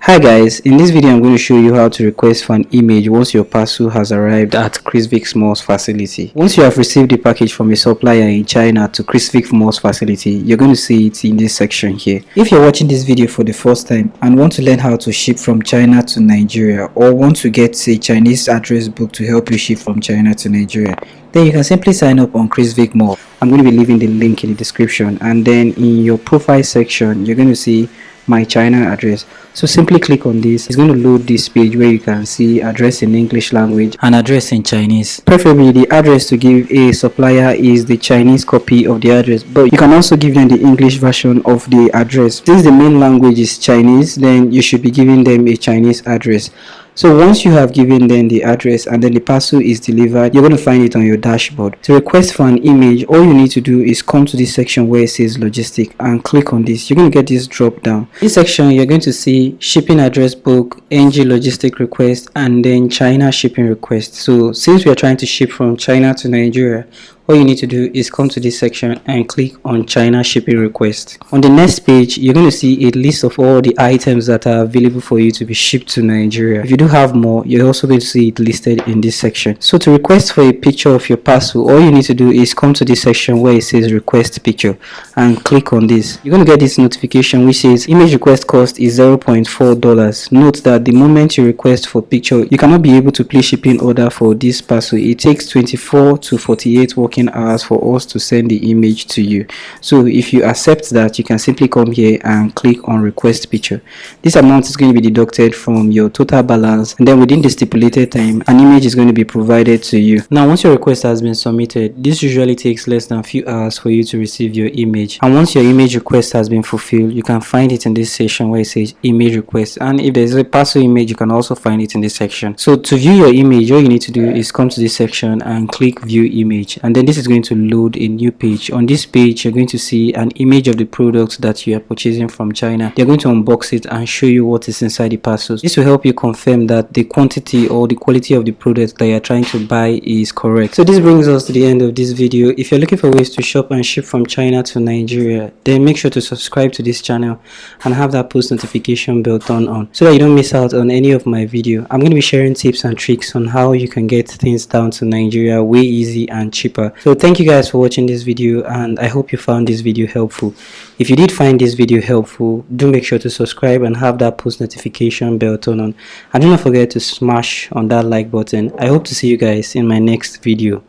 Hi guys, in this video I'm going to show you how to request for an image once your parcel has arrived at Chris Vic Malls facility. Once you have received the package from a supplier in China to Chris Vic Malls facility, you're going to see it in this section here. If you're watching this video for the first time and want to learn how to ship from China to Nigeria, or want to get a Chinese address book to help you ship from China to Nigeria, then you can simply sign up on Chris Vic Mall. I'm going to be leaving the link in the description, and then in your profile section you're going to see my China address. So simply click on this. It's going to load this page where you can see address in English language and address in Chinese. Preferably the address to give a supplier is the Chinese copy of the address, but you can also give them the English version of the address. Since the main language is Chinese, then you should be giving them a Chinese address. So once you have given them the address and then the parcel is delivered, you're going to find it on your dashboard. To request for an image, all you need to do is come to this section where it says logistic and click on this. You're going to get this drop down. This section you're going to see shipping address book, NG logistic request, and then China shipping request. So since we are trying to ship from China to Nigeria, all you need to do is come to this section and click on China shipping request. On the next page, you're going to see a list of all the items that are available for you to be shipped to Nigeria. If you do have more, you're also going to see it listed in this section. So to request for a picture of your parcel, all you need to do is come to this section where it says request picture and click on this. You're going to get this notification which says image request cost is $0.4. Note that the moment you request for picture, you cannot be able to place shipping order for this parcel. It takes 24 to 48 working hours for us to send the image to you. So if you accept that, you can simply come here and click on request picture. This amount is going to be deducted from your total balance, and then within the stipulated time an image is going to be provided to you. Now once your request has been submitted, this usually takes less than a few hours for you to receive your image, and once your image request has been fulfilled, you can find it in this section where it says image request, and if there's a parcel image, you can also find it in this section. So to view your image, all you need to do is come to this section and click view image, and then this is going to load a new page. On this page you're going to see an image of the product that you are purchasing from China. They're going to unbox it and show you what is inside the parcels. This will help you confirm that the quantity or the quality of the product that you're trying to buy is correct. So this brings us to the end of this video. If you're looking for ways to shop and ship from China to Nigeria, then make sure to subscribe to this channel and have that post notification bell turned on so that you don't miss out on any of my video. I'm going to be sharing tips and tricks on how you can get things down to Nigeria way easy and cheaper. So thank you guys for watching this video, and I hope you found this video helpful. If you did find this video helpful, do make sure to subscribe and have that post notification bell turned on, and do not forget to smash on that like button. I hope to see you guys in my next video.